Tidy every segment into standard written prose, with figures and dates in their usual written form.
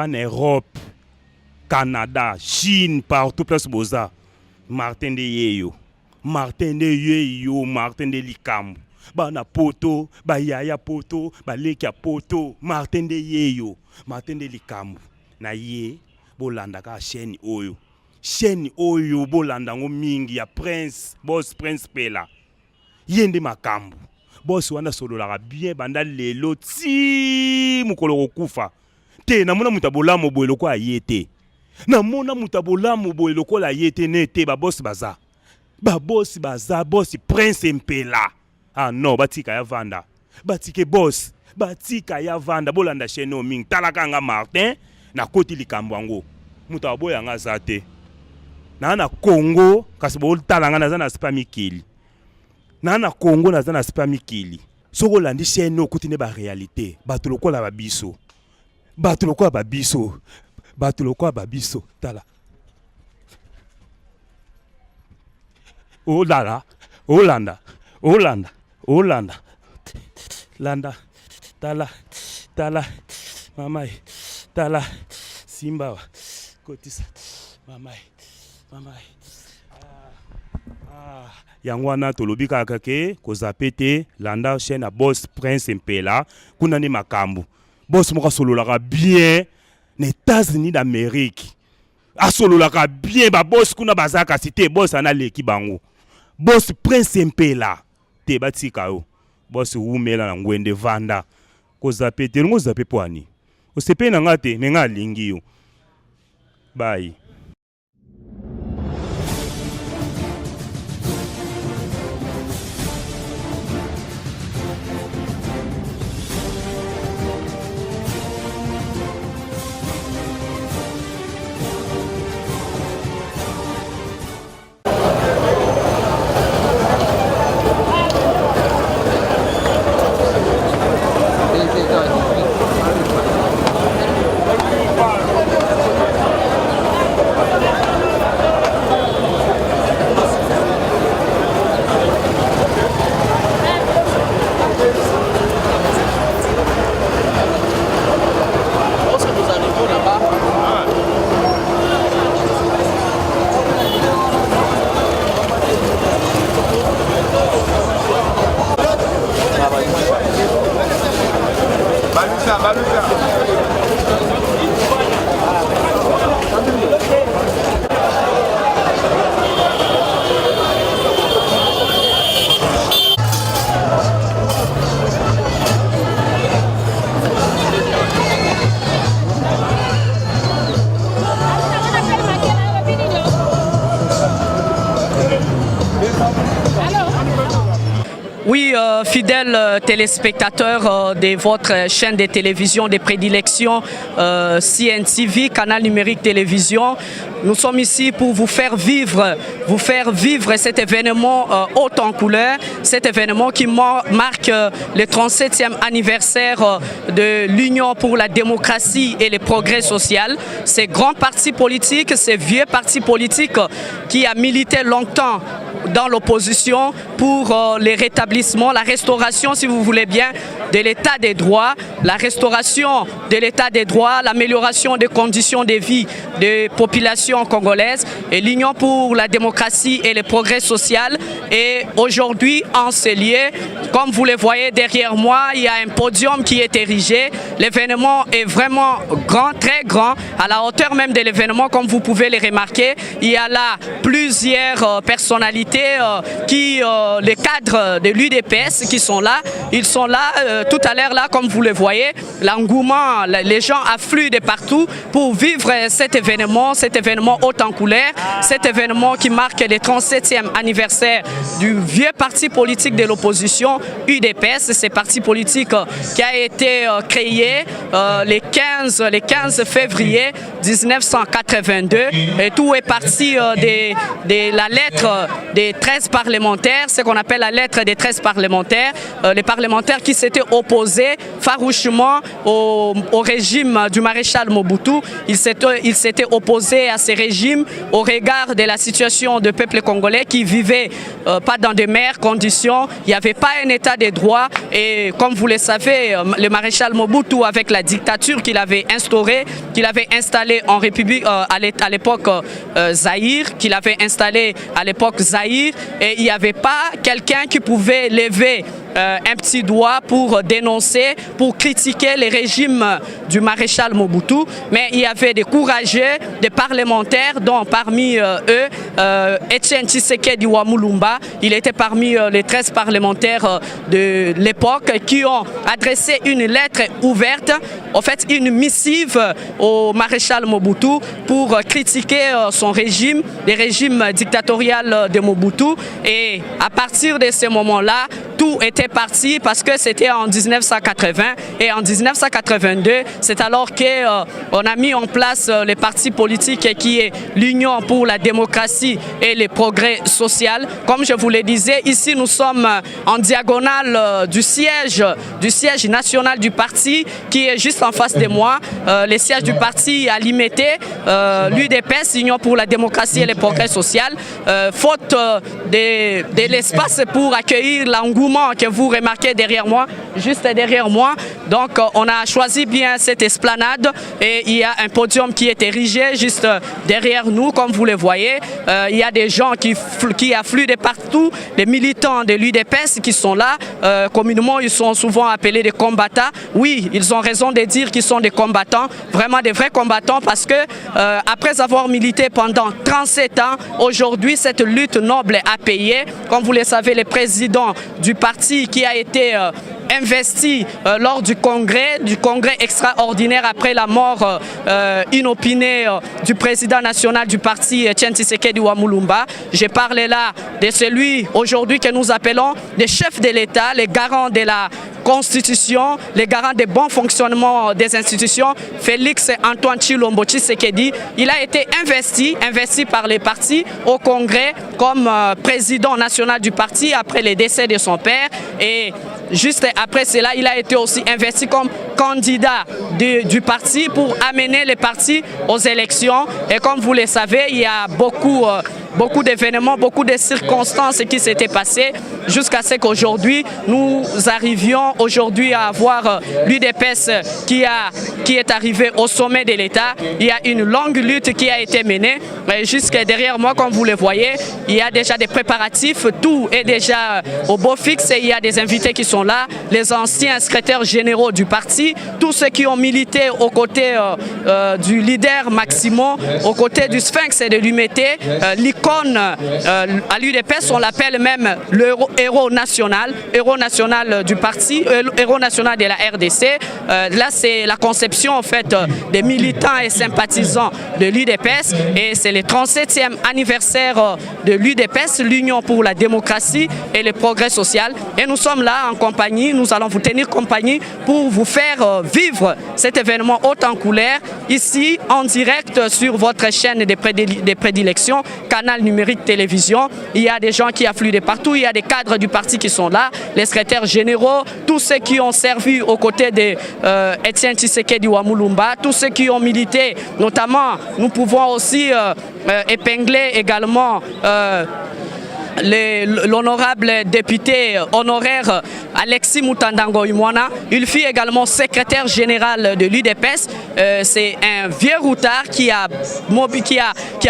en Europe, Canada, Chine, partout place boza. Martin de Yeyo, Martin de Yeyo, Martin de Likambu. Bana poto, ba yaya poto, ba lekia poto, Martin de Yeyo, Martin de Likambu. Na ye, bolanda ka chaîne oyo. Chaîne oyo bolanda ngo mingi ya Prince, boss Prince Pela. Yende makambu. Boss wana solola bien banda lelo ti mukolo kufa. Te namona mutabola mo boyelo ko ayete. Namona mutabola mo boyelo ko la yete ne te ba boss baza. Ba boss baza, boss Prince Mpela. Ah non, batika ya vanda. Batike boss, batika ya vanda bolanda chaîne o mingi talaka nga Martin na koti likambo yango. Mutaboya nga zate. Na Congo kasi bol talanga na zana spa mikili. Na Congo na zana spa mikili. Soko landi chaîne okoti ne ba réalité. Bato lokola ba biso. Bato lokola ba biso. Bato lokola ba biso. Tala. Olala. Olanda. Olanda. Olanda. Landa. Tala. Tala. Mamai. Tala. Simba. Kotisa. Mamai. Mamai. Yangwana tolobi kaka ke kozapete landa chaîne à boss Prince Mpela kuna ni makambu. Boss moka sololaka bien les États-Unis d'Amérique. A sololaka bien ba boss kuna bazaka cité boss ana leki bango. Boss Prince Mpela te batika yo. Boss umela na ngwende vanda. Kozapete ngo zape poani. Osepe na ngate menga lingi yo. Bye. Oui, fidèles téléspectateurs de votre chaîne de télévision de prédilection CNTV, Canal Numérique Télévision, nous sommes ici pour vous faire vivre cet événement haut en couleur, cet événement qui marque le 37e anniversaire de l'Union pour la démocratie et le progrès social. Ces grands partis politiques, ces vieux partis politiques qui a milité longtemps dans l'opposition pour le rétablissement, la restauration, si vous voulez bien, de l'état des droits, la restauration de l'état des droits, l'amélioration des conditions de vie des populations congolaises et l'Union pour la démocratie et le progrès social. Et aujourd'hui, en ce lieu, comme vous le voyez derrière moi, il y a un podium qui est érigé. L'événement est vraiment grand, très grand, à la hauteur même de l'événement, comme vous pouvez le remarquer. Il y a là plusieurs personnalités les cadres de l'UDPS qui sont là. Ils sont là tout à l'heure, là, comme vous le voyez. L'engouement, les gens affluent de partout pour vivre cet événement haut en couleur, cet événement qui marque le 37e anniversaire du vieux parti politique de l'opposition, UDPS. C'est parti politique qui a été créé le 15 février 1982 et tout est parti de la lettre des 13 parlementaires, ce qu'on appelle la lettre des 13 parlementaires, les parlementaires qui s'étaient opposés farouchement au régime du maréchal Mobutu. Ils s'étaient opposés à ces régimes au regard de la situation du peuple congolais qui vivait pas dans de meilleures conditions. Il n'y avait pas un état de droit et comme vous le savez, le maréchal Mobutu avec la dictature qu'il avait instaurée, qu'il avait installée en République à l'époque Zaïre, qu'il avait installé à l'époque Zaïre, et il n'y avait pas quelqu'un qui pouvait lever un petit doigt pour dénoncer, pour critiquer les régimes du maréchal Mobutu, mais il y avait des courageux, des parlementaires, dont parmi eux, Etienne Tshisekedi Wamulumba, il était parmi les 13 parlementaires de l'époque qui ont adressé une lettre ouverte, en fait une missive au maréchal Mobutu pour critiquer son régime, les régimes dictatorial de Mobutu, et à partir de ce moment-là, tout était parti parce que c'était en 1980 et en 1982, c'est alors qu'on a mis en place les partis politiques qui est l'Union pour la démocratie et le progrès social. Comme je vous le disais, ici nous sommes en diagonale du siège national du parti qui est juste en face de moi. Le siège du parti à Limete, l'UDPS, l'Union pour la démocratie et le progrès social, faute de l'espace pour accueillir l'engouement que vous remarquez derrière moi, juste derrière moi. Donc on a choisi bien cette esplanade et il y a un podium qui est érigé juste derrière nous, comme vous le voyez. Il y a des gens qui affluent de partout, les militants de l'UDPS qui sont là. Communément, ils sont souvent appelés des combattants. Oui, ils ont raison de dire qu'ils sont des combattants, vraiment des vrais combattants, parce que après avoir milité pendant 37 ans, aujourd'hui cette lutte noble a payé. Comme vous le savez, le président du parti qui a été investi lors du congrès extraordinaire après la mort inopinée du président national du parti, Etienne Tshisekedi Wamulumba. Je parle là de celui aujourd'hui que nous appelons le chef de l'État, les garants de la Constitution, les garants des bons fonctionnements des institutions, Félix Antoine Tshilombo Tshisekedi. Il a été investi par les partis au Congrès comme président national du parti après le décès de son père, et juste après cela, il a été aussi investi comme candidat du parti pour amener les partis aux élections. Et comme vous le savez, il y a beaucoup d'événements, beaucoup de circonstances qui s'étaient passées jusqu'à ce qu'aujourd'hui, nous arrivions aujourd'hui à avoir l'UDPS qui est arrivé au sommet de l'État. Il y a une longue lutte qui a été menée. Jusque derrière moi, comme vous le voyez, il y a déjà des préparatifs. Tout est déjà au beau fixe et il y a des invités qui sont là. Les anciens secrétaires généraux du parti, tous ceux qui ont milité aux côtés du leader Maximo, aux côtés du Sphinx et de l'Umete, l'icône à l'UDPS, on l'appelle même le héros national du parti, héros national de la RDC. Là, c'est la conception en fait des militants et sympathisants de l'UDPS, et c'est le 37e anniversaire de l'UDPS, l'Union pour la démocratie et le progrès social. Et nous sommes là en compagnie, nous allons vous tenir compagnie pour vous faire vivre cet événement haut en couleur, ici en direct sur votre chaîne de prédilection, Canal Numérique Télévision. Il y a des gens qui affluent de partout, il y a des cadres du parti qui sont là, les secrétaires généraux, tous ceux qui ont servi aux côtés de Etienne Tshisekedi Wamulumba, tous ceux qui ont milité, notamment nous pouvons aussi épingler également l'honorable député honoraire Alexis Mutandango Imwana. Il fut également secrétaire général de l'UDPS. C'est un vieux routard qui a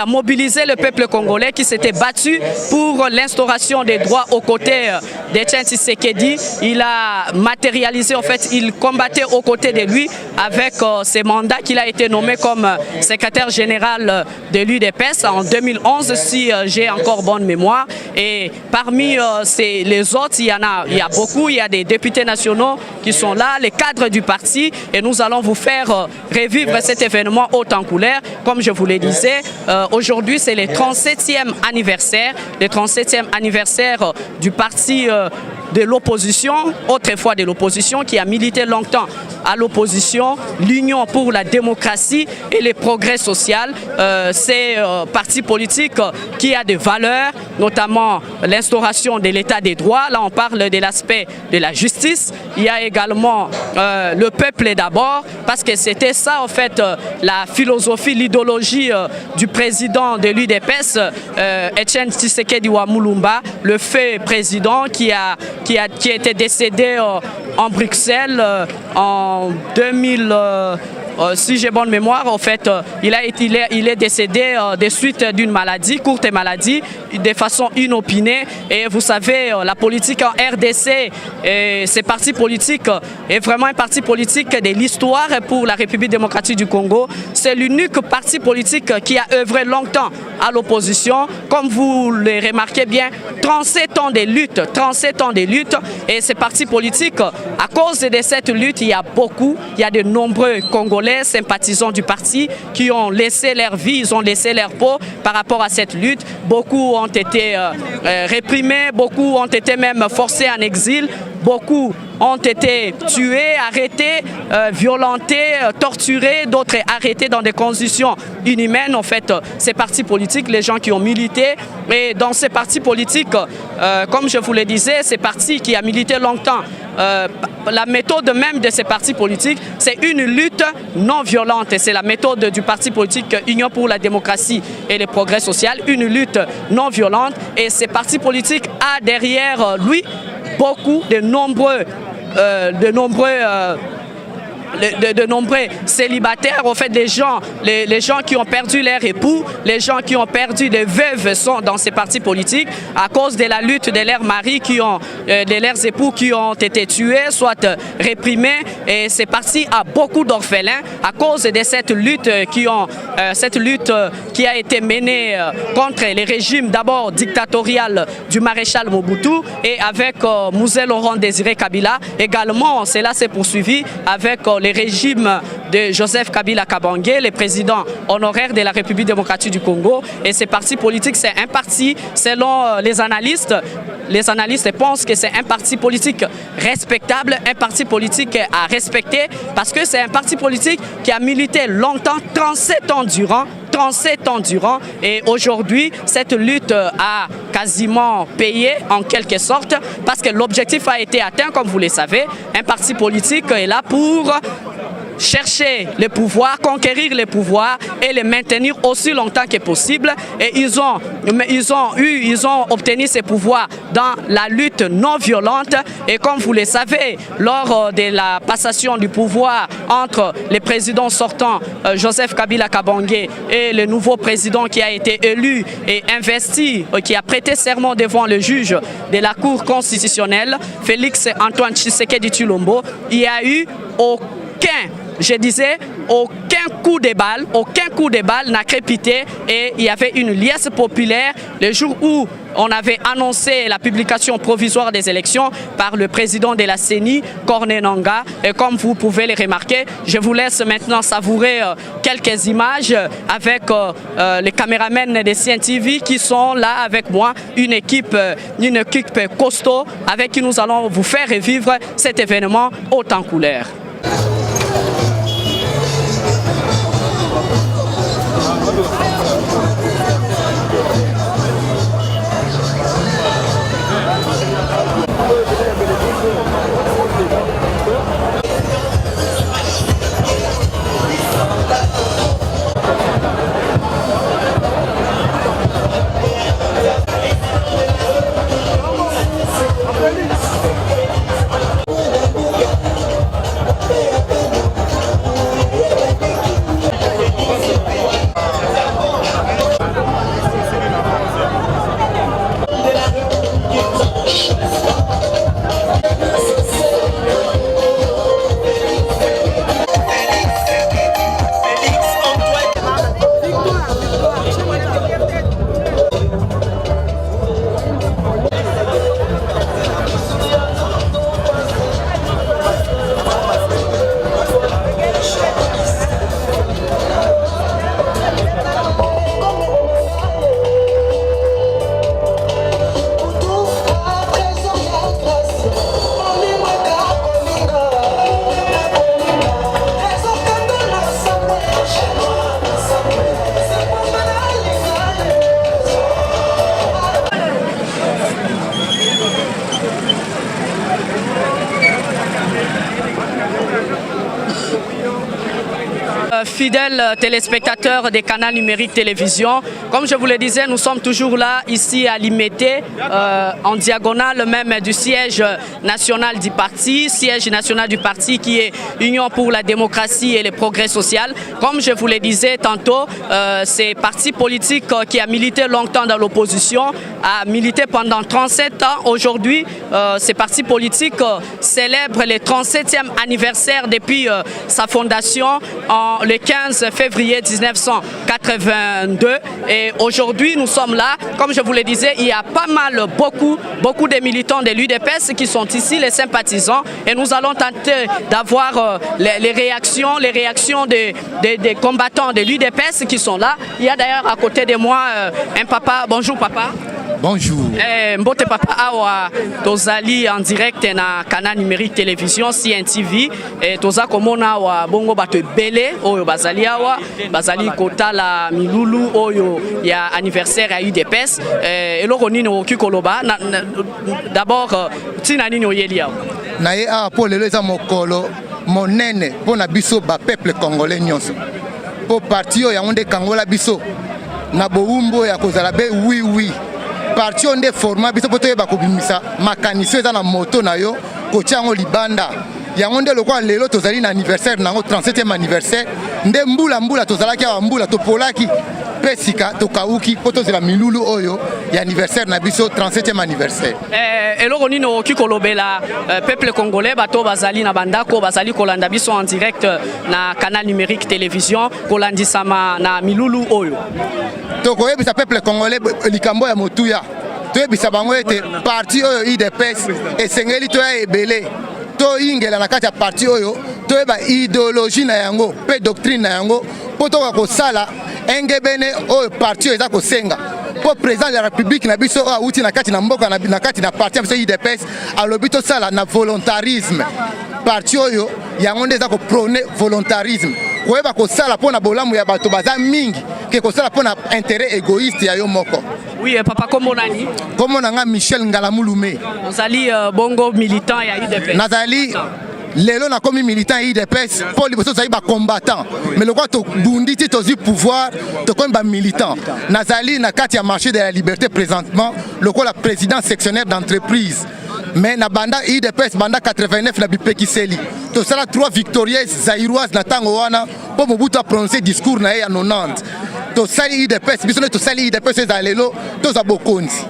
mobilisé le peuple congolais, qui s'était battu pour l'instauration des droits aux côtés d'Etienne Tshisekedi. Il a matérialisé, en fait, il combattait aux côtés de lui avec ses mandats qu'il a été nommé comme secrétaire général de l'UDPS en 2011, si j'ai encore bonne mémoire. Et parmi les autres, il y a beaucoup, il y a des députés nationaux qui sont là, les cadres du parti, et nous allons vous faire revivre cet événement haut en couleur. Comme je vous le disais, aujourd'hui c'est le 37e anniversaire, du parti de l'opposition, autrefois de l'opposition, qui a milité longtemps à l'opposition, l'Union pour la démocratie et le progrès social. C'est un parti politique qui a des valeurs, notamment l'instauration de l'état des droits. Là, on parle de l'aspect de la justice. Il y a également le peuple d'abord, parce que c'était ça, en fait, la philosophie, l'idéologie du président de l'UDPS, Etienne Tshisekedi Wamulumba, le fait président qui a été décédé en Bruxelles en 2000. Si j'ai bonne mémoire, en fait, il est décédé des suites d'une maladie, courte maladie, de façon inopinée. Et vous savez, la politique en RDC, ces partis politiques, est vraiment un parti politique de l'histoire pour la République démocratique du Congo. C'est l'unique parti politique qui a œuvré longtemps à l'opposition. Comme vous le remarquez bien, 37 ans de lutte, 37 ans de lutte. Et ces partis politiques, à cause de cette lutte, il y a de nombreux Congolais sympathisants du parti qui ont laissé leur vie, ils ont laissé leur peau par rapport à cette lutte. Beaucoup ont été réprimés, beaucoup ont été même forcés en exil, beaucoup ont été tués, arrêtés, violentés, torturés, d'autres arrêtés dans des conditions inhumaines. En fait, ces partis politiques, les gens qui ont milité, et dans ces partis politiques, comme je vous le disais, ces partis qui ont milité longtemps, la méthode même de ces partis politiques, c'est une lutte non violente. Et c'est la méthode du parti politique Union pour la démocratie et le progrès social, une lutte non violente. Et ces partis politiques a derrière lui beaucoup de nombreux célibataires, en fait, les gens qui ont perdu leur époux, les gens qui ont perdu des veuves sont dans ces partis politiques à cause de la lutte de leurs maris, de leurs époux qui ont été tués, soit réprimés. Et ces partis a beaucoup d'orphelins à cause de cette lutte qui a été menée contre les régimes d'abord dictatorial du maréchal Mobutu et avec Mouzé Laurent Désiré Kabila. Également, cela s'est poursuivi avec le régime de Joseph Kabila Kabange, le président honoraire de la République démocratique du Congo. Et ces partis politiques, c'est un parti, selon les analystes pensent que c'est un parti politique respectable, un parti politique à respecter, parce que c'est un parti politique qui a milité longtemps, 37 ans durant, et aujourd'hui, cette lutte a quasiment payé en quelque sorte, parce que l'objectif a été atteint, comme vous le savez. Un parti politique est là pour chercher le pouvoir, conquérir le pouvoir et le maintenir aussi longtemps que possible. Et ils ont obtenu ces pouvoirs dans la lutte non violente. Et comme vous le savez, lors de la passation du pouvoir entre le président sortant Joseph Kabila Kabange et le nouveau président qui a été élu et investi, qui a prêté serment devant le juge de la Cour constitutionnelle, Félix Antoine Tshisekedi Tshilombo, il n'y a eu aucun coup de balle n'a crépité, et il y avait une liesse populaire le jour où on avait annoncé la publication provisoire des élections par le président de la CENI, Corneille Nangaa. Et comme vous pouvez le remarquer, je vous laisse maintenant savourer quelques images avec les caméramans de CNTV qui sont là avec moi, une équipe costaud avec qui nous allons vous faire revivre cet événement haut en couleur. Fidèles téléspectateurs des canaux numériques télévision, comme je vous le disais, nous sommes toujours là, ici à Limete, en diagonale même du siège national du parti qui est Union pour la démocratie et le progrès social. Comme je vous le disais tantôt, c'est parti politique qui a milité longtemps dans l'opposition, a milité pendant 37 ans. Aujourd'hui, ces partis politiques célèbrent le 37e anniversaire depuis sa fondation le 15 février 1982 et aujourd'hui nous sommes là, comme je vous le disais, il y a pas mal, beaucoup de militants de l'UDPS qui sont ici, les sympathisants, et nous allons tenter d'avoir les réactions des combattants de l'UDPS qui sont là. Il y a d'ailleurs à côté de moi un papa. Bonjour papa. Bonjour. Mbote papa awa tozali en direct na canal numérique télévision CNTV et toza komona wa bongo bato ebele oyo bazali awa bazali kotala milulu oyo ya anniversaire ya UDPS eloko nini oki koloba d'abord tina nini oyeli awa na ye awa po lelo eza mokolo monene mpona biso ba peuple congolais nyonso po parti oyo yango nde kangola biso na bowumbu ya kozala be oui parti onde format biso poto yeba kobimisa makanisi eza na moto na yo kotia yango libanda yango nde lokwa lelo tozali na anniversaire nango 37e anniversaire nde mbula tozalaki awa mbula topolaki pesika tokauki po tozela milulu oyo ya anniversaire na biso 37e anniversaire. Eloko nini oki kolobela peuple congolais bato bazali na bandako bazali kolanda biso en direct na canal numérique télévision kolandisama na milulu oyo tokoyebisa peuple congolais likambo ya motuya toyebisa bango ete parti oyo UDPS esengeli toya ebele toyingela na kati ya parti oyo toyeba idéologie na yango pe doctrine na yango po toka kosala engebene oyo parti oyo eza kosenga po président de la république na biso oyo awuti na kati na mboka na kati na parti ya biso UDPS alobi tosala na volontarisme parti oyo yango nde eza koprône volontarisme koyeba kosala mpona bolamu ya bato baza mingi ke kosala mpona intérêt égoïste ya yo moko. Oui, papa, comment nani? Comment nanga Michel Ngalamouloumé. Nazali bongo militant ya UDPS. Nazali lelo na komi militant ya UDPS pour liboso zali ba combattant. Mais le quoi to bundi ti to pouvoir to comme ba militant. Nazali na kati ya marché de la liberté présentement, le quoi la président sectionnaire d'entreprise. Mais na banda UDPS banda 89 na bipekiseli. To sala 3 victorieuses zaïroises na tango wana pour Mobutu a prononcé discours na ya 90. To sali UDPS biso to sali UDPS za lelo to za bokonzi.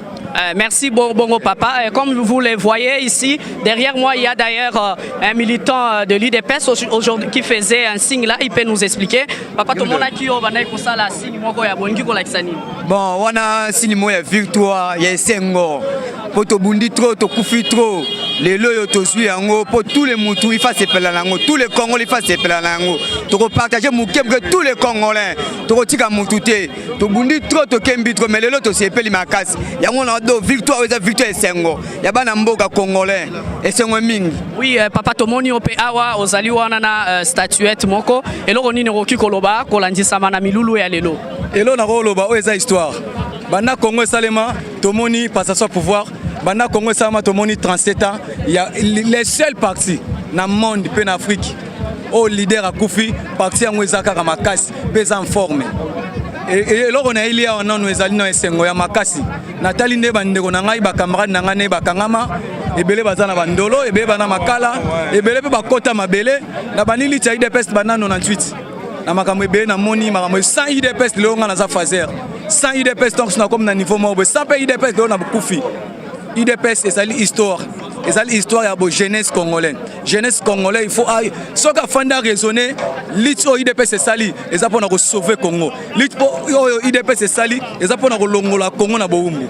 Merci Bongo Papa. Comme vous le voyez ici, derrière moi, il y a d'ailleurs un militant de l'UDPS aujourd'hui qui faisait un signe là. Il peut nous expliquer. Papa, tout le monde a qui on va naître ça la signe moi quoi bongi ko la kisani. Bon, on a signe moi victoire, il y a sengo. Pour to bundi trop, to kufi trop. Les loyaux to suit yango pour tous les moutou il faut se peler lango, tous les Congolais il faut se peler lango. To partager moukem que tous les Congolais. To tika moutouté. To bundi trop to kembi trop mais les loyaux to se peler makas. Yango na do victoire et sengo. Yabana mboka congolais et sengo mingi. Oui, papa tomoni ope awa ozali wana na statuette moko eloko nini roki koloba kolandisa mana milulu ya lelo. Elo na koloba o eza histoire. Bana Congo salema tomoni passation pouvoir. Bana Congo salema tomoni 37 ans, il y a les seuls partis dans le monde pe en Afrique. Au leader a Koufi, parti en Wezaka Kamakasi, pèse en forme. Et là on a il y a un an nous allons à Sengo ya Makasi. Nathalie ne bande ko nanga ba camarade nanga ne ba kangama et belé bazana bandolo et belé bana makala et belé pe ba kota mabele na banili tsa IDPS bana 98. Na makambo be na moni makambo 100 IDPS le nga na za fazer. 100 IDPS donc na comme na niveau mo 100 pe IDPS le na Koufi. IDPS c'est sali histoire. Et ça l'histoire ya bo jeunesse congolaise. Jeunesse congolaise il faut so ka fanda raisonner lit o IDPS c'est sali et ça pour na sauver Congo. Lit o IDPS c'est sali et ça pour na longola Congo na boumbu.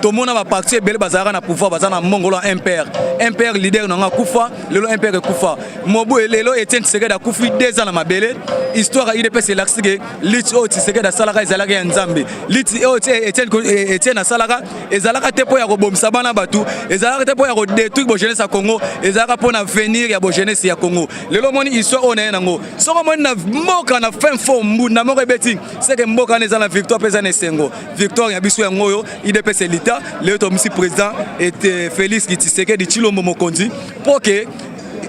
Tout le monde va partir belé bazara na pouvoir bazana mongolo impère. Impère leader na kufa, lelo impère kufa. Mobo lelo Etienne Tshisekedi a kufi 2 ans na mabele. Histoire IDPS c'est l'axige lit o Tshisekedi a salaka ezalaka ya nzambe. Lit o Etienne na salaka ezalaka te po ya kobomisa bana batu, ezalaka te po ya détruire bo jeunesse ya Congo, ezalaka po na venir ya bo jeunesse ya Congo. Lelo moni histoire on est nango. Soko moni na mboka na fin fo mbu na moko beti, c'est que mboka neza na victoire pesa na sengo. Victoire ya biso ya ngoyo IDPS c'est l'État, le président était Félix Tshisekedi Tshilombo Mokonzi pour que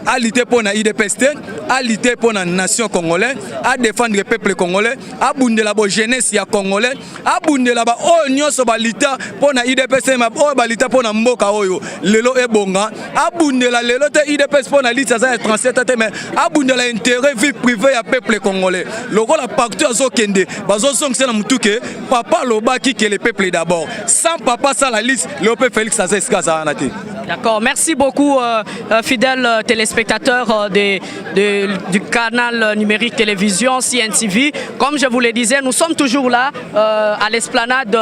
à lutter pour la IDPS, à lutter pour la nation congolaise, à défendre le peuple congolais, à bounder la jeunesse congolaise, à bounder la oignon sur balita pour la IDPS, ma balita pour la mboka oyo, lelo e bonga, à bounder la lelo te IDPS pour la liste à 37 mais à bounder l'intérêt vie privée à peuple congolais. Le rôle à partout à Zokende, bazo song c'est la mutouke, papa loba qui est le peuple d'abord. Sans papa sans la liste, le peuple Félix Azeska ça a été. D'accord, merci beaucoup fidèles téléspectateurs du canal numérique télévision CNTV. Comme je vous le disais, nous sommes toujours là à l'esplanade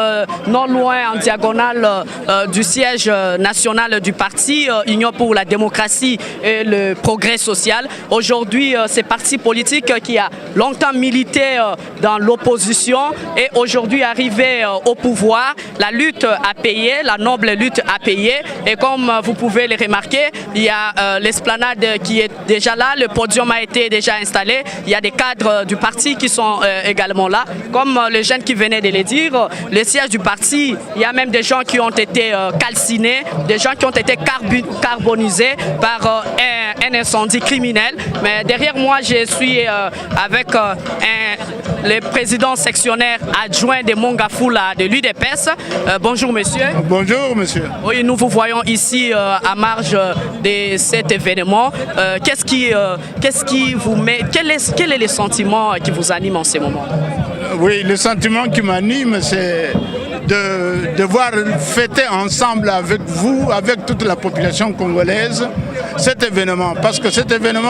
non loin en diagonale du siège national du parti Union pour la démocratie et le progrès social. Aujourd'hui, ce parti politique qui a longtemps milité dans l'opposition et aujourd'hui arrivé au pouvoir, la lutte a payé, la noble lutte a payé et comme vous pouvez le remarquer, il y a l'esplanade qui est déjà là, le podium a été déjà installé, il y a des cadres du parti qui sont également là, comme les jeunes qui venaient de le dire, le siège du parti, il y a même des gens qui ont été calcinés, des gens qui ont été carbonisés par un incendie criminel, mais derrière moi je suis avec le président sectionnaire adjoint de Mongafula de l'UDPS. Bonjour monsieur. Bonjour monsieur. Oui, nous vous voyons ici à marge de cet événement. Qu'est-ce qui vous met, quel est le sentiment qui vous anime en ce moment? Oui, le sentiment qui m'anime, c'est de devoir fêter ensemble avec vous, avec toute la population congolaise, cet événement. Parce que cet événement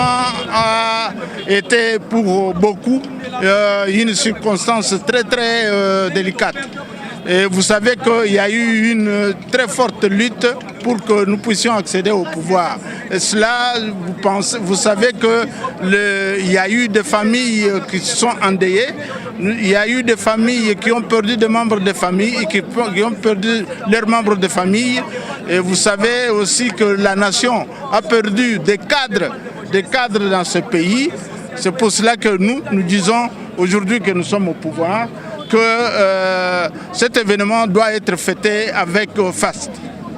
a été pour beaucoup une circonstance très très délicate. Et vous savez qu'il y a eu une très forte lutte pour que nous puissions accéder au pouvoir. Et cela, vous savez qu'il y a eu des familles qui sont endeuillées, il y a eu des familles qui ont perdu des membres de famille et qui ont perdu leurs membres de famille. Et vous savez aussi que la nation a perdu des cadres dans ce pays. C'est pour cela que nous disons aujourd'hui que nous sommes au pouvoir, que cet événement doit être fêté avec faste.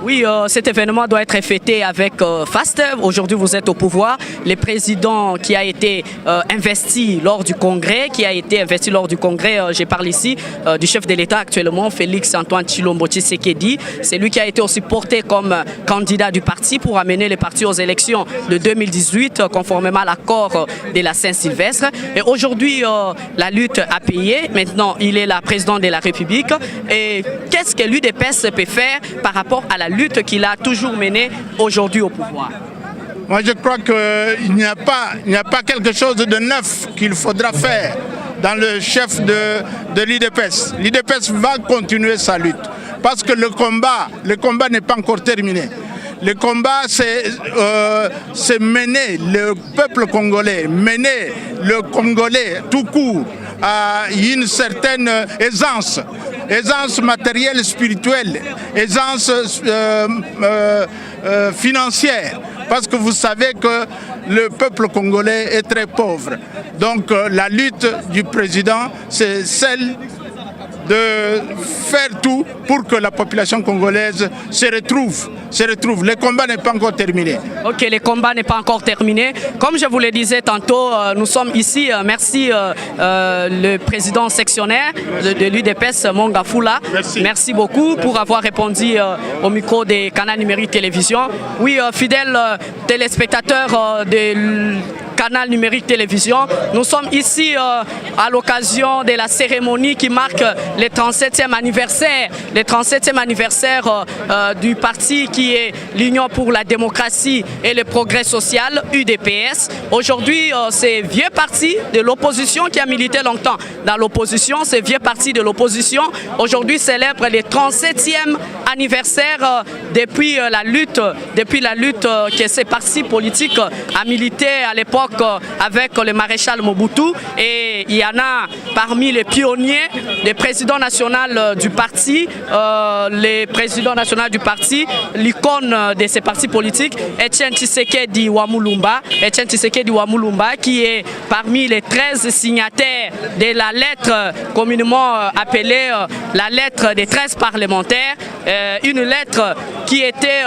Oui, cet événement doit être fêté avec faste. Aujourd'hui, vous êtes au pouvoir. Le président qui a été investi lors du congrès, je parle ici du chef de l'État actuellement, Félix Antoine Tshilombo Tshisekedi. C'est lui qui a été aussi porté comme candidat du parti pour amener le parti aux élections de 2018, conformément à l'accord de la Saint-Sylvestre. Et aujourd'hui, la lutte a payé. Maintenant, il est la présidente de la République. Et qu'est-ce que l'UDPS peut faire par rapport à la lutte qu'il a toujours menée aujourd'hui au pouvoir? Moi, je crois qu'il n'y a pas quelque chose de neuf qu'il faudra faire dans le chef de l'UDPS. L'UDPS va continuer sa lutte parce que le combat n'est pas encore terminé. Le combat, c'est mener le peuple congolais, mener le Congolais tout court à une certaine aisance matérielle, spirituelle, aisance financière. Parce que vous savez que le peuple congolais est très pauvre. Donc la lutte du président, c'est celle de faire tout pour que la population congolaise se retrouve. Le combat n'est pas encore terminé. Ok, le combat n'est pas encore terminé. Comme je vous le disais tantôt, nous sommes ici. Merci le président sectionnaire de l'UDPS, Mongafula. Merci beaucoup pour avoir répondu au micro des canaux numériques télévision. Oui, fidèles téléspectateurs de canal numérique télévision. Nous sommes ici à l'occasion de la cérémonie qui marque le 37e anniversaire du parti qui est l'Union pour la démocratie et le progrès social, UDPS. Aujourd'hui, c'est vieux parti de l'opposition qui a milité longtemps dans l'opposition, c'est vieux parti de l'opposition, aujourd'hui célèbre le 37e anniversaire depuis la lutte que ces partis politiques a milité à l'époque avec le maréchal Mobutu, et il y en a parmi les pionniers, les présidents nationaux du parti, l'icône de ces partis politiques, Etienne Tshisekedi Wamulumba, qui est parmi les 13 signataires de la lettre communément appelée la lettre des 13 parlementaires une lettre qui était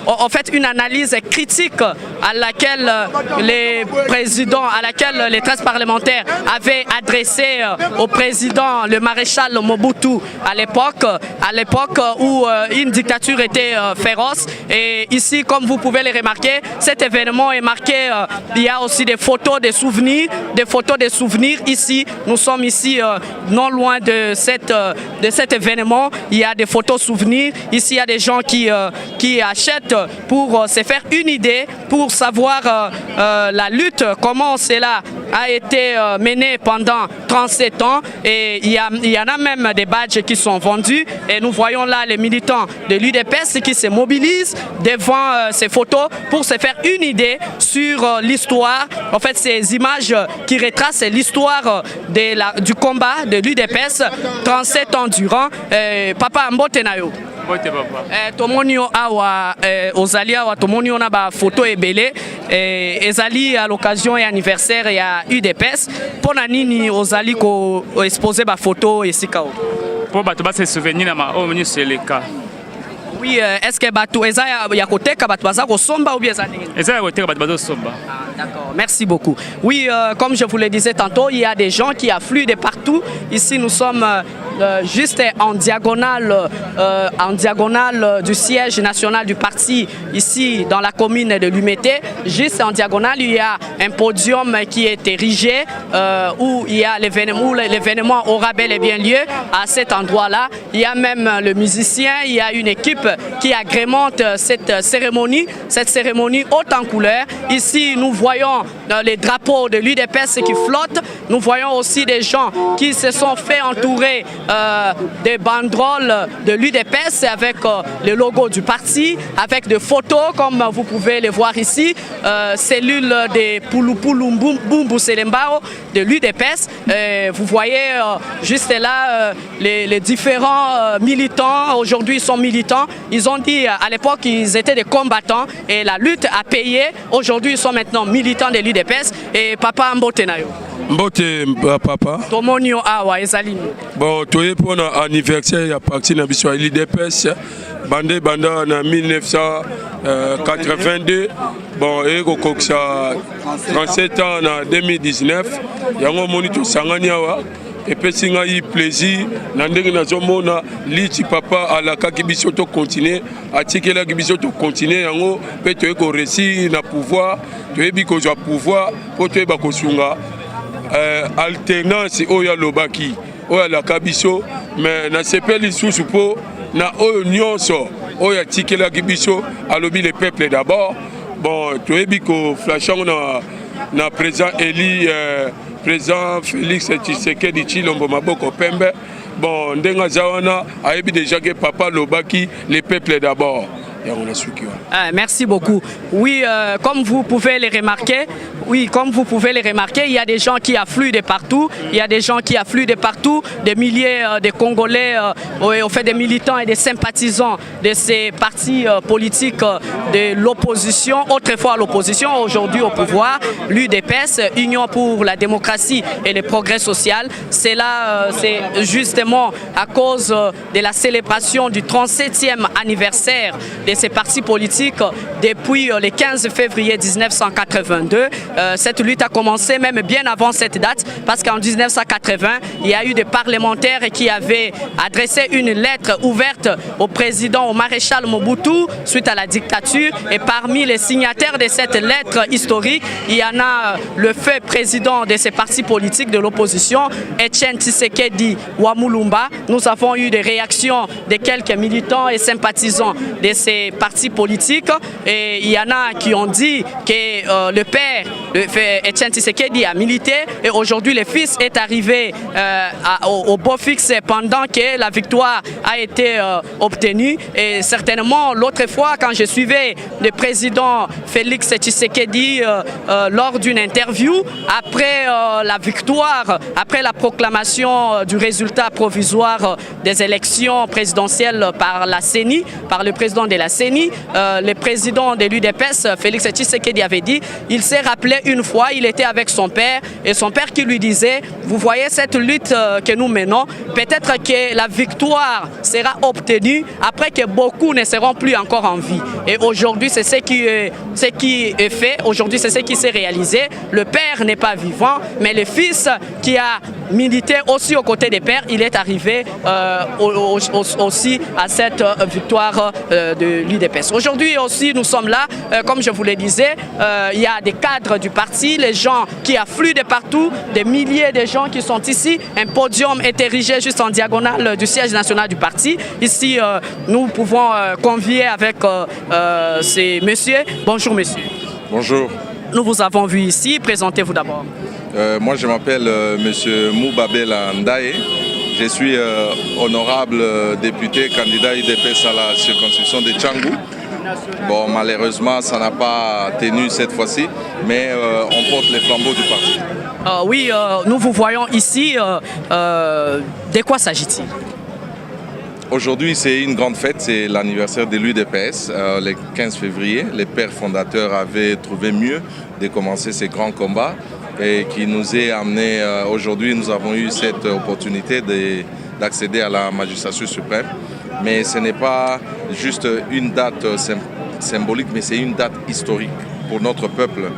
en fait une analyse critique à laquelle les présidents, à laquelle les 13 parlementaires avaient adressé au président, le maréchal Mobutu à l'époque où une dictature était féroce. Et ici, comme vous pouvez le remarquer, cet événement est marqué, il y a aussi des photos, des souvenirs ici. Nous sommes ici non loin de cet événement. Il y a des photos souvenirs. Ici, il y a des gens qui achètent pour se faire une idée, pour savoir la lutte, comment cela a été mené pendant 37 ans. Et il y en a même des badges qui sont vendus. Et nous voyons là les militants de l'UDPS qui se mobilisent devant ces photos pour se faire une idée sur l'histoire. En fait, ces images qui retracent l'histoire du combat de l'UDPS 37 ans durant. Papa Mbotenayo. Tomoni awa ozali awa tomoni on a ba photo ebele ezali à l'occasion et anniversaire ya UDPS pona nini ozali ko exposer ba photo esika pour bato ba se souvenir na ma omni c'est le cas. Oui, est-ce que bato eza ya koteka bato baza ko somba ou bien ça nini? Eza ya koteka bato bazo somba. D'accord, merci beaucoup. Oui, comme je vous le disais tantôt, il y a des gens qui affluent de partout. Ici, nous sommes juste en diagonale du siège national du parti, ici dans la commune de Lumete. Juste en diagonale, il y a un podium qui est érigé où il y a l'événement aura bel et bien lieu à cet endroit-là. Il y a même le musicien, il y a une équipe qui agrémente cette cérémonie haute en couleur. Ici, nous voyons les drapeaux de l'UDPS qui flottent. Nous voyons aussi des gens qui se sont fait entourer des banderoles de l'UDPS avec le logo du parti, avec des photos comme vous pouvez les voir ici, cellule de Pulupulumbumbu Selembao de l'UDPS. Vous voyez juste là les différents militants. Aujourd'hui, ils sont militants. Ils ont dit à l'époque qu'ils étaient des combattants et la lutte a payé. Aujourd'hui, ils sont maintenant militants de l'UDPS. Et Papa Mbotenayo. Mbote papa. Tomonio awa ezali. Bon, toye pour un anniversaire ya parti na biso l'UDPS banda na 1982. Bon, et kokoksa 37 ans en 2019. Yango monito sangani awa. Et puis si on a eu plaisir, na liti papa à la kibiso to continuer, à tirer la kibiso to continuer, yango peut te ko réussir na pouvoir, te bi ko joa pouvoir, pour te ba ko sunga alternance oya lobaki, oya la kabiso, mais na sepeli sous po na oyo nyonso, oya tirer la kibiso, alobi le peuple d'abord. Bon, te bi ko flashang na président Eli président Félix Tshisekedi Tshilombo Maboko Pembe. Bon, ndenga zawana ayebi déjà que papa lobaki le peuple d'abord. Merci beaucoup. Oui, comme vous pouvez les remarquer, il y a des gens qui affluent de partout. Il y a des gens qui affluent de partout, des milliers de Congolais, au fait des militants et des sympathisants de ces partis politiques de l'opposition, autrefois l'opposition, aujourd'hui au pouvoir, l'UDPS, Union pour la démocratie et le progrès social. C'est là, c'est justement à cause de la célébration du 37e anniversaire de ces partis politiques depuis le 15 février 1982. Cette lutte a commencé même bien avant cette date parce qu'en 1980, il y a eu des parlementaires qui avaient adressé une lettre ouverte au président, au maréchal Mobutu suite à la dictature. Et parmi les signataires de cette lettre historique, il y en a le fait président de ces partis politiques de l'opposition, Etienne Tshisekedi Wamulumba. Nous avons eu des réactions de quelques militants et sympathisants de ces partis politiques et il y en a qui ont dit que le père Etienne Tshisekedi a milité et aujourd'hui le fils est arrivé au beau fixe pendant que la victoire a été obtenue. Et certainement l'autre fois quand je suivais le président Félix Tshisekedi lors d'une interview après la victoire, après la proclamation du résultat provisoire des élections présidentielles par la CENI, par le président de la CENI, le président de l'UDPS, Félix Tshisekedi, avait dit, il s'est rappelé une fois, il était avec son père, et son père qui lui disait, vous voyez cette lutte que nous menons, peut-être que la victoire sera obtenue après que beaucoup ne seront plus encore en vie. Et aujourd'hui, c'est ce qui est fait, aujourd'hui, c'est ce qui s'est réalisé. Le père n'est pas vivant, mais le fils qui a milité aussi aux côtés des pères, il est arrivé aussi à cette victoire de l'UDPS. Aujourd'hui aussi, nous sommes là, comme je vous le disais, il y a des cadres du parti, les gens qui affluent de partout, des milliers de gens qui sont ici. Un podium est érigé juste en diagonale du siège national du parti. Ici, nous pouvons convier avec ces messieurs. Bonjour monsieur. Bonjour. Nous vous avons vu ici, présentez-vous d'abord. Moi je m'appelle monsieur Moubabela Ndaye. Je suis honorable député candidat UDPS à la circonscription de Tchangou. Bon, malheureusement, ça n'a pas tenu cette fois-ci, mais on porte les flambeaux du parti. Oui, nous vous voyons ici. De quoi s'agit-il? Aujourd'hui, c'est une grande fête, c'est l'anniversaire de l'UDPS, le 15 février. Les pères fondateurs avaient trouvé mieux de commencer ces grands combats et qui nous est amené, aujourd'hui, nous avons eu cette opportunité d'accéder à la magistrature suprême. Mais ce n'est pas juste une date symbolique, mais c'est une date historique pour notre peuple.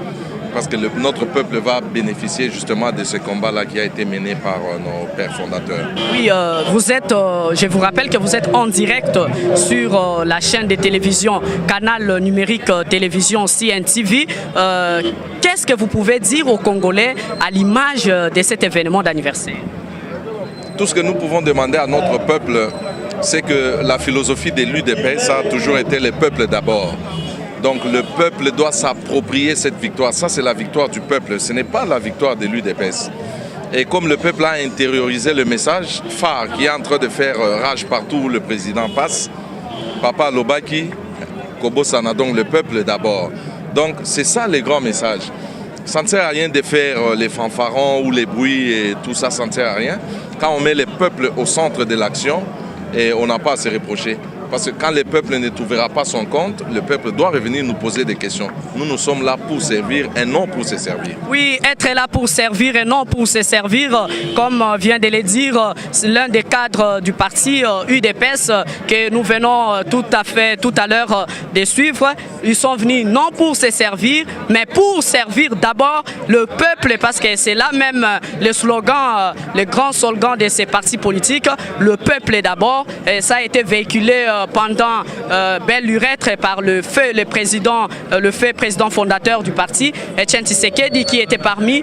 Parce que notre peuple va bénéficier justement de ce combat-là qui a été mené par nos pères fondateurs. Oui, je vous rappelle que vous êtes en direct sur la chaîne de télévision, canal numérique télévision CNTV. Qu'est-ce que vous pouvez dire aux Congolais à l'image de cet événement d'anniversaire? Tout ce que nous pouvons demander à notre peuple, c'est que la philosophie de l'UDPS a toujours été le peuple d'abord. Donc le peuple doit s'approprier cette victoire. Ça, c'est la victoire du peuple. Ce n'est pas la victoire de l'UDPS. Et comme le peuple a intériorisé le message phare qui est en train de faire rage partout où le président passe, Papa Lobaki, Kobo Sana, donc le peuple d'abord. Donc c'est ça le grand message. Ça ne sert à rien de faire les fanfarons ou les bruits et tout ça, ça ne sert à rien. Quand on met le peuple au centre de l'action, et on n'a pas à se reprocher. Parce que quand le peuple ne trouvera pas son compte, le peuple doit revenir nous poser des questions. Nous sommes là pour servir et non pour se servir. Oui, être là pour servir et non pour se servir, comme vient de le dire l'un des cadres du parti UDPS que nous venons tout à l'heure de suivre. Ils sont venus non pour se servir, mais pour servir d'abord le peuple, parce que c'est là même le slogan, le grand slogan de ces partis politiques, le peuple d'abord. Et ça a été véhiculé pendant belle lurette par le président fondateur du parti, Etienne Tshisekedi, qui était parmi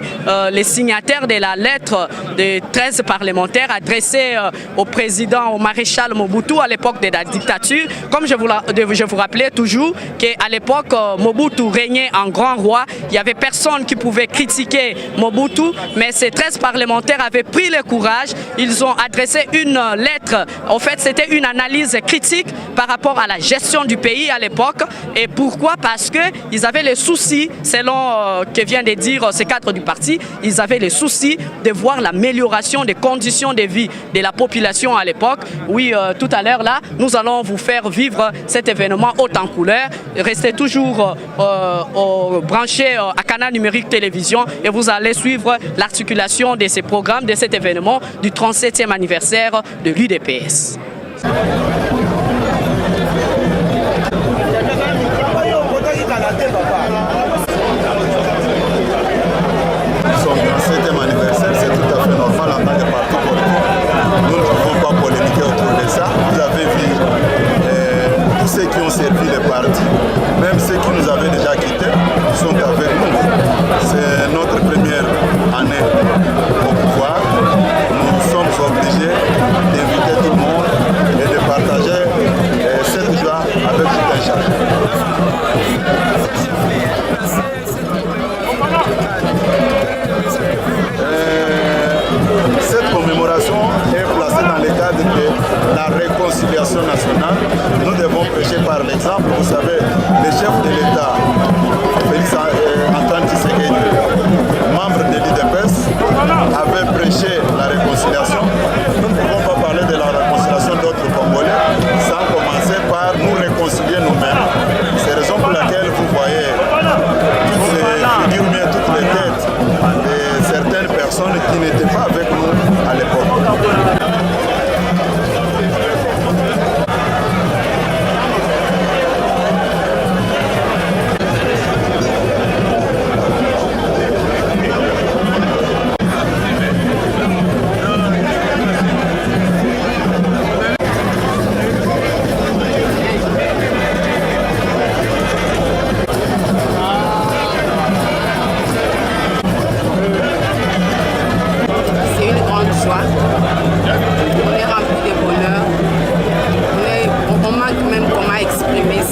les signataires de la lettre des 13 parlementaires adressée au président, au maréchal Mobutu à l'époque de la dictature. Comme je vous rappelais toujours qu'à l'époque, Mobutu régnait en grand roi. Il n'y avait personne qui pouvait critiquer Mobutu, mais ces 13 parlementaires avaient pris le courage. Ils ont adressé une lettre. En fait, c'était une analyse critique par rapport à la gestion du pays à l'époque. Et pourquoi? Parce qu'ils avaient les soucis, selon que vient de dire ces cadres du parti, ils avaient les soucis de voir l'amélioration des conditions de vie de la population à l'époque. Oui, tout à l'heure là, nous allons vous faire vivre cet événement haut en couleur. Restez toujours branchés à Canal Numérique Télévision et vous allez suivre l'articulation de ces programmes, de cet événement du 37e anniversaire de l'UDPS. Son 37e anniversaire, c'est tout à fait normal en tant que parti politique. Nous ne pouvons pas polémiquer autour de ça. Vous avez vu tous ceux qui ont servi le parti, même ceux qui nous avaient déjà quittés, sont avec nous. C'est notre première année au pouvoir. Nous sommes obligés d'inviter tout le monde et de partager cette joie avec tout un chacun. Cette commémoration est placée dans le cadre de la réconciliation nationale. Nous devons prêcher par l'exemple. Vous savez, le chef de l'État, Félix Antoine Tshisekedi, membre de l'UDPS, avait prêché la réconciliation. Nous ne pouvons pas parler de la réconciliation d'autres Congolais sans commencer par nous réconcilier nous-mêmes. monde qui n'était pas avec nous à l'époque.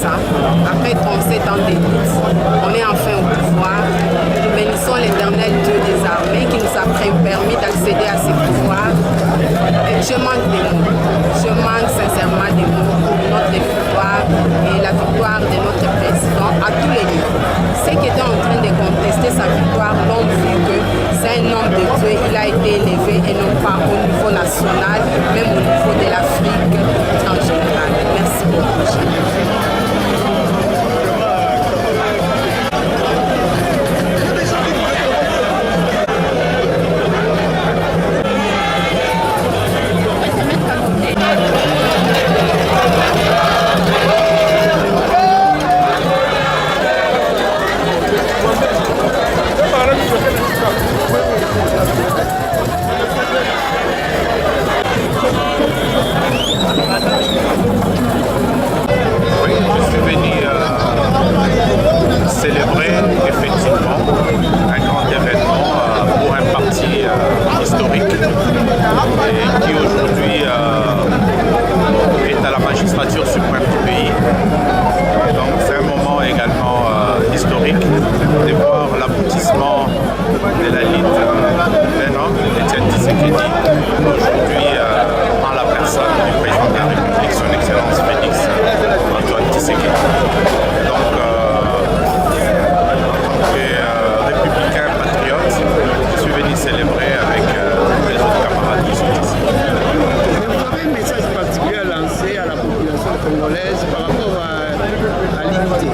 Après 37 ans de lutte, on est enfin au pouvoir. Nous bénissons l'Éternel Dieu des armées qui nous a permis d'accéder à ces pouvoirs. Et je manque des mots. Je manque sincèrement des mots pour notre victoire et la victoire de notre président à tous les niveaux. Ceux qui étaient en train de contester sa victoire l'ont vu que c'est un homme de Dieu. Il a été élevé et non pas au niveau national, même au niveau de l'Afrique en général. Merci beaucoup. célébrer effectivement un grand événement pour un parti historique et qui aujourd'hui est à la magistrature suprême du pays. Et donc c'est un moment également historique de voir l'aboutissement de la lutte d'un homme, Étienne Tshisekedi, aujourd'hui en la personne du président de la République, son Excellence Félix Antoine Tshisekedi. Donc républicain patriote, je suis venu célébrer avec les autres camarades qui sont ici. Vous avez un message particulier à lancer à la population congolaise par rapport à l'unité?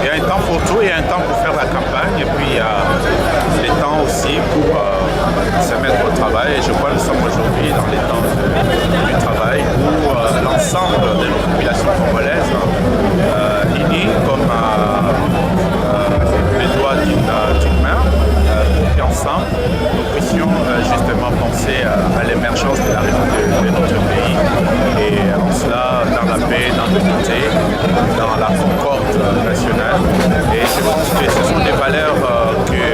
Il y a un temps pour tout, il y a un temps pour faire la campagne et puis il y a les temps aussi pour se mettre au travail. Et je crois que nous sommes aujourd'hui dans les temps du travail où l'ensemble de la population congolaise unie comme les doigts d'une main, pour qu'ensemble nous puissions justement penser à l'émergence de la République de notre pays et en cela dans la paix, dans l'unité, dans la concorde nationale. Et je pense que ce sont des valeurs que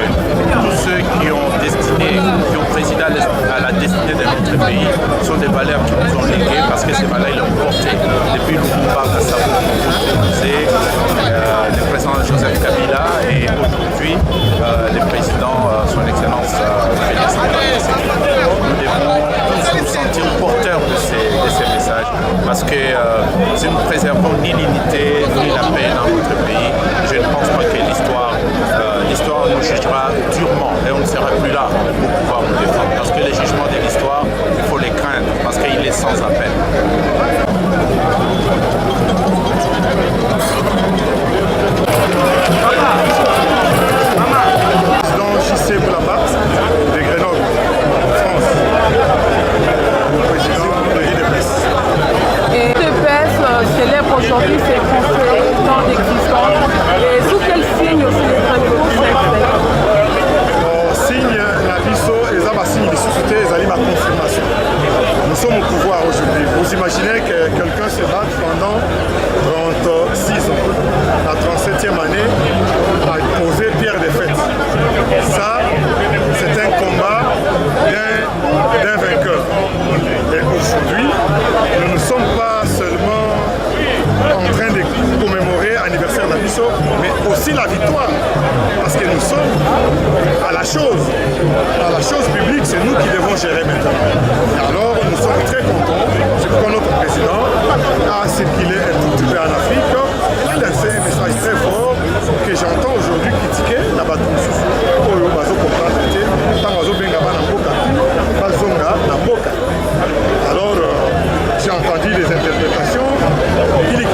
tous ceux qui ont présidé à la destinée de notre pays sont des valeurs qui nous ont léguées parce que ces valeurs ils l'ont porté depuis le pouvoir de Sabo. C'est le président Joseph Kabila et aujourd'hui le président son Excellence Félix Antoine Tshisekedi. Nous devons tous nous sentir porteurs de ces messages parce que si nous ne préservons ni l'unité ni la paix dans notre pays, je ne pense pas que l'histoire nous jugera durement et on ne sera plus là pour pouvoir nous défendre. Parce que les jugements de l'histoire, il faut les craindre parce qu'il est sans appel. Président J.C. Bonaparte de Grenoble, France. Président de l'IDPS. Et l'IDPS célèbre aujourd'hui ses 37 ans d'existence. Et sous quel signe célébrez-vous cette fête? Signe na biso eza basigne lisusu te ezali ma confirmation. Nous sommes au pouvoir aujourd'hui. Vous imaginez que quelqu'un se batte pendant 36 ans, la 37e année, à poser pierre de fête. Ça, c'est un combat d'un vainqueur. Et aujourd'hui, nous ne sommes pas seulement en train de commémorer l'anniversaire de Nabiso, mais aussi la victoire. Parce que nous sommes à la chose publique, c'est nous qui devons gérer maintenant. Et alors, nous sommes très contents. C'est pourquoi notre président a circulé un tout petit peu en Afrique. Il a lancé un message très fort que j'entends aujourd'hui critiquer la Batoussou. Alors, j'ai entendu les interprétations. Il dit que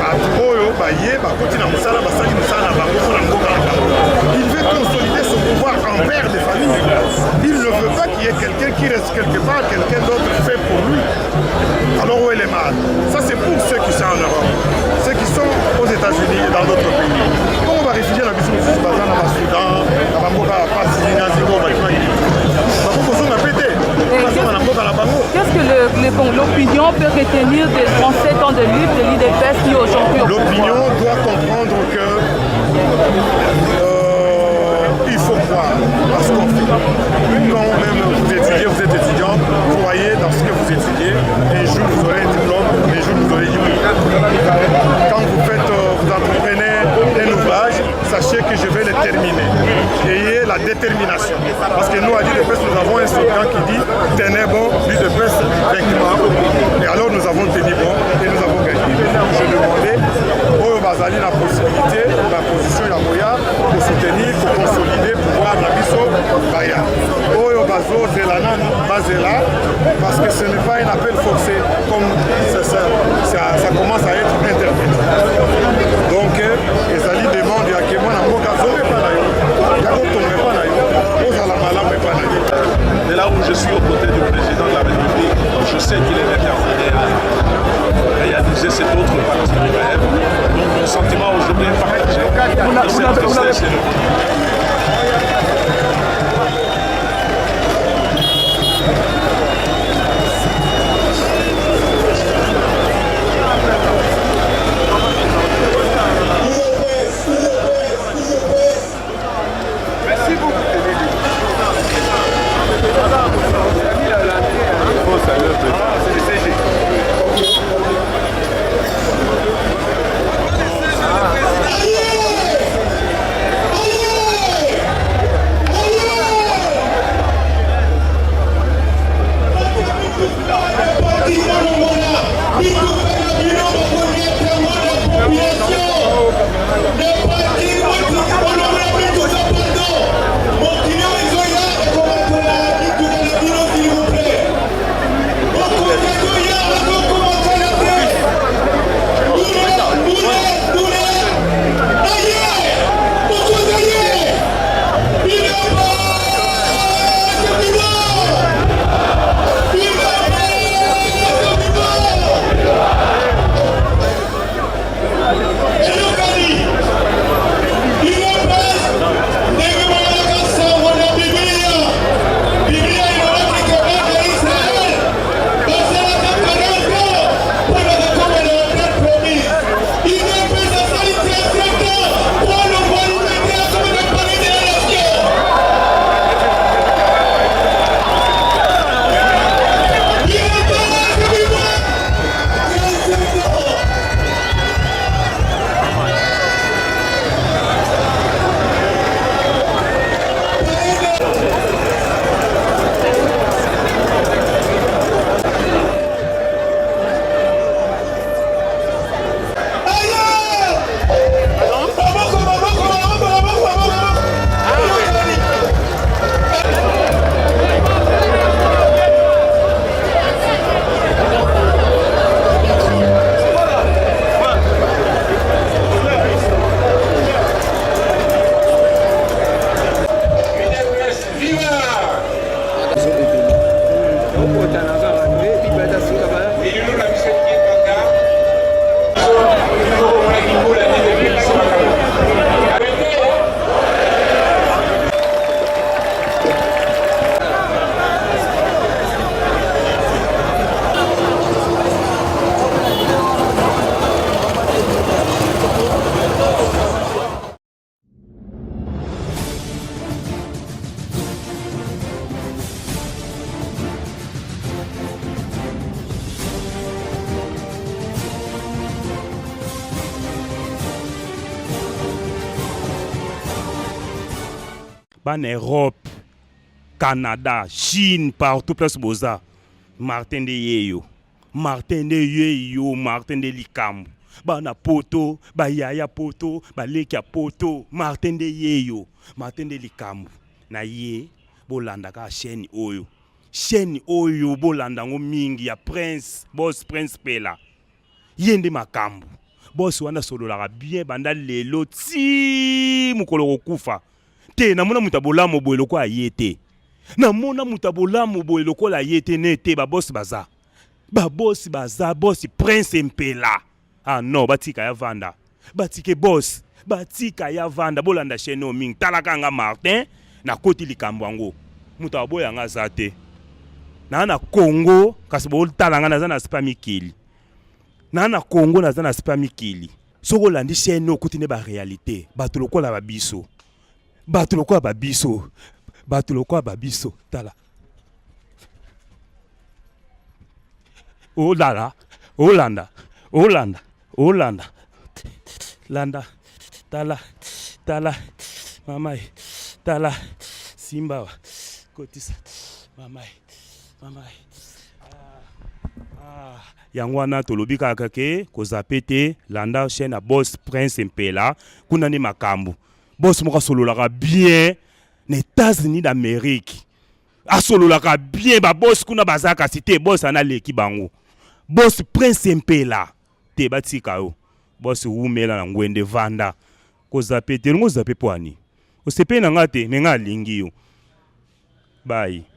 bato oyo baye bakoti na mosala basali mosala na bango mpona mboka na bango. Il veut consolider son pouvoir en père de famille. Il ne veut pas qu'il y ait quelqu'un qui reste quelque part, quelqu'un d'autre fait pour lui. Alors où est les malades? Ça c'est pour ceux qui sont en Europe, ceux qui sont aux États-Unis et dans d'autres pays. Quand on va réfugier dans le Soudan, dans le Soudan, dans le Mboka, qu'est-ce que l'opinion peut retenir des 37 ans de lutte de l'UDPS qui aujourd'hui... L'opinion doit comprendre que il faut croire à ce qu'on fait. Quand même vous étudiez, vous êtes étudiant, croyez dans ce que vous étudiez. Un jour vous aurez un diplôme, un jour vous aurez une Quand vous entreprenez un ouvrage, sachez que je vais le terminer. Ayez la détermination. Parce que nous, à l'UDPS, nous avons un slogan qui dit « Tenez bon, l'UDPS vaincra ». Et alors nous avons tenu bon et nous avons gagné. Je demandais au Bazali la possibilité, la position Yaboya, pour soutenir, pour consolider, pour pouvoir la biso Baya. Au Bazo, Zelana, Bazela, parce que ce n'est pas un appel forcé comme ça commence à être interprété. Donc, les alliés demandent à Kémon à Moka, de là où je suis aux côtés du président de la République, je sais qu'il est déterminé à réaliser cet autre parti de rêve. Donc mon sentiment aujourd'hui est partagé. Cette tristesse est en Europe, Canada, Chine, partout place boza. Martin de Yeyo, Martin de Yeyo, Martin de Likambo. Bana poto, ba yaya poto, ba lekia poto, Martin de Yeyo, Martin de Likambo. Na ye, bolanda ka chaîne oyo. Chaîne oyo bolanda ngo mingi ya Prince, Boss Prince Pela. Yende makambo. boss wana sololaka bien banda lelo ti mukolo kokufa te namona mutabolamu boye loko ayete namona mutabolamu boye loko la yete nete ba boss baza boss prince mpela ah non batika ya vanda batike boss batika ya vanda bolanda cheno ming talaka nga Martin na koti likambo yango mutaboya nga zate na Congo kasi bo talanga na zana spa mikili na Congo na zana spa mikili soko landi cheno koti ne ba réalité bato lokola babiso tala Olanda landa tala mamai tala simba kotisa mamai yango wana tolobi kaka ke kozapete landa chaîne à boss prince mpela kuna ni makambo boss moko sololaka bien na États-Unis d'Amérique asololaka bien ba boss kuna bazaka cité boss ana leki bango boss prince mpela te batika yo boss umela na ngwende vanda kozapete ngo zape poani osepe na ngate menga lingi yo bye.